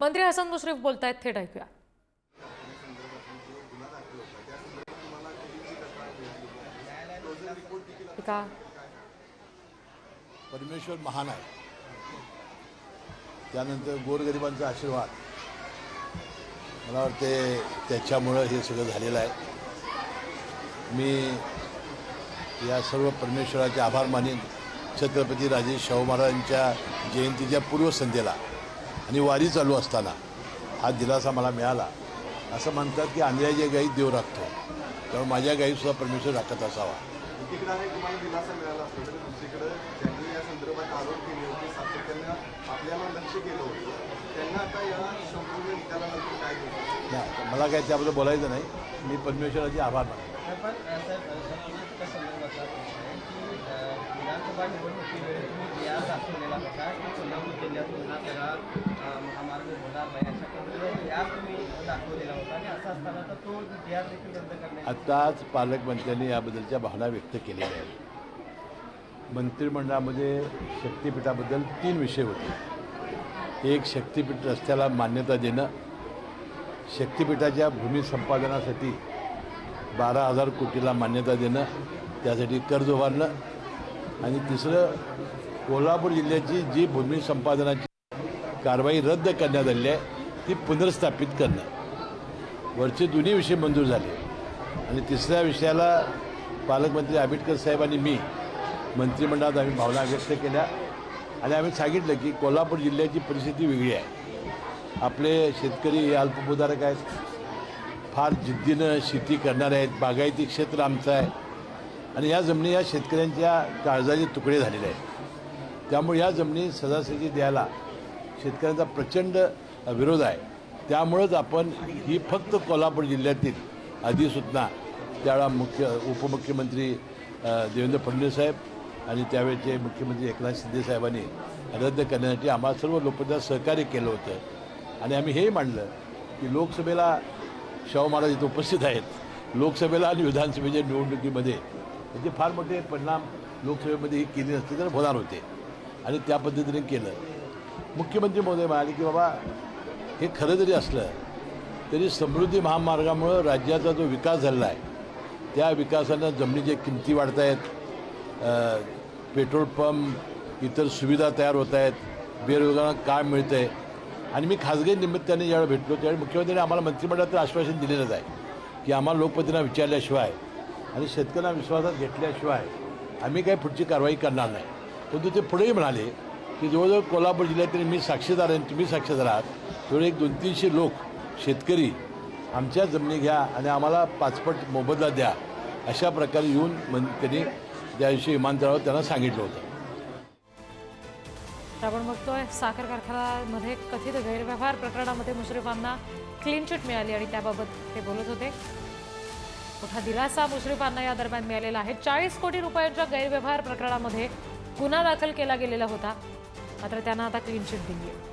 मंत्री हसन मुश्रीफ बोलतायत, थेट ऐकूया. का परमेश्वर महान आहे. त्यानंतर गोरगरिबांचा आशीर्वाद, मला वाटते त्याच्यामुळं हे सगळं झालेलं आहे. मी या सर्व परमेश्वराचे आभार मानेन. छत्रपती राजे शाहू महाराजांच्या जयंतीच्या पूर्वसंध्येला आणि वारी चालू असताना हा दिलासा मला मिळाला. असं म्हणतात की आंधळ्याच्या गायी देव राखतो, त्यामुळे माझ्या गायीसुद्धा परमेश्वर राखत असावा. एकीकडे तुम्हाला दिलासा मिळाला असतो तर दुसरीकडे त्यांनी या संदर्भात आरोप केले होते, सातत्यानं आपल्याला लक्ष केलं होतं. त्यांना आता या संपूर्ण निकालानंतर काय केलं नाही, मला काय त्याबद्दल बोलायचं नाही. मी परमेश्वराचे आभार मानतो. पण संदर्भातला प्रश्न आहे की विधानसभा निवडणुकीवेळी तुम्ही जी आर दाखवलेला होता की कोल्हापूर जिल्ह्यातून हा सगळा महामार्ग होणार नाही, अशा पद्धतीने जी आर तुम्ही दाखवलेला होता आणि असं असताना तर तो जी आर देखील रद्द करण्यात आत्ताच पालकमंत्र्यांनी याबद्दलच्या भावना व्यक्त केलेल्या आहेत. मंत्रिमंडळामध्ये शक्तिपीठाबद्दल 3 विषय होते. एक, शक्तिपीठ रस्त्याला मान्यता देणं, शक्तिपीठाच्या भूमी संपादनासाठी 12,000 कोटीला मान्यता देणं, त्यासाठी कर्ज उभारणं, आणि तिसरं, कोल्हापूर जिल्ह्याची जी भूमी संपादनाची कारवाई रद्द करण्यात आली आहे ती पुनर्स्थापित करणं. वरचे दोन्ही विषय मंजूर झाले. आणि तिसऱ्या विषयाला पालकमंत्री आंबेडकर साहेब आणि मी मंत्रिमंडळात आम्ही भावना व्यक्त केल्या आणि आम्ही सांगितलं की कोल्हापूर जिल्ह्याची परिस्थिती वेगळी आहे. आपले शेतकरी हे अल्पभूधारक आहेत, फार जिद्दीनं शेती करणारे आहेत, बागायती क्षेत्र आमचं आहे आणि या जमिनी या शेतकऱ्यांच्या काळजाचे तुकडे झालेले आहेत. त्यामुळे या जमिनी सहजासहजी द्यायला शेतकऱ्यांचा प्रचंड विरोध आहे. त्यामुळंच आपण ही फक्त कोल्हापूर जिल्ह्यातील अधिसूचना त्यावेळा उपमुख्यमंत्री देवेंद्र फडणवीस साहेब आणि त्यावेळेचे मुख्यमंत्री एकनाथ शिंदे साहेबांनी रद्द करण्यासाठी आम्हाला सर्व लोकांना सहकार्य केलं होतं. आणि आम्ही हेही मांडलं की लोकसभेला शाहू महाराज इथं उपस्थित आहेत. लोकसभेला आणि विधानसभेच्या निवडणुकीमध्ये त्याचे फार मोठे परिणाम लोकसभेमध्ये केले नसते तर होणार होते आणि त्या पद्धतीने केलं. मुख्यमंत्री महोदय म्हणाले की बाबा, हे खरं जरी असलं तरी समृद्धी महामार्गामुळं राज्याचा जो विकास झालेला आहे त्या विकासानं जमिनीच्या किमती वाढत आहेत, पेट्रोल पंप, इतर सुविधा तयार होत आहेत, बेरोजगारांना काम मिळतं आहे. आणि मी खाजगी निमित्ताने ज्यावेळी भेटलो त्यावेळी मुख्यमंत्र्यांनी आम्हाला मंत्रिमंडळाचं आश्वासन दिलेलंच आहे की आम्हाला लोकप्रतिनिधींना विचारल्याशिवाय आणि शेतकऱ्यांना विश्वासात घेतल्याशिवाय आम्ही काही पुढची कारवाई करणार नाही. परंतु ते पुढेही म्हणाले की जवळजवळ कोल्हापूर जिल्ह्यातील मी साक्षीदार आहे, तुम्ही साक्षीदार आहात, तेवढे 200-300 लोक शेतकरी आमच्या जमिनी घ्या आणि आम्हाला 5 पट मोबदला द्या, अशा प्रकारे येऊन त्यांनी त्या दिवशी विमानतळावर त्यांना सांगितलं होतं. आपण बघतोय साखर कारखान्यामध्ये कथित गैरव्यवहार प्रकरणामध्ये मुश्रीफांना क्लीन चिट मिळाली आणि त्याबाबत ते बोलत होते. मोठा दिलासा मुश्रीफांना या दरम्यान मिळालेला आहे. 40 कोटी रुपयांच्या गैरव्यवहार प्रकरणामध्ये गुन्हा दाखल केला गेलेला होता, मात्र त्यांना आता क्लीन चिट दिली आहे.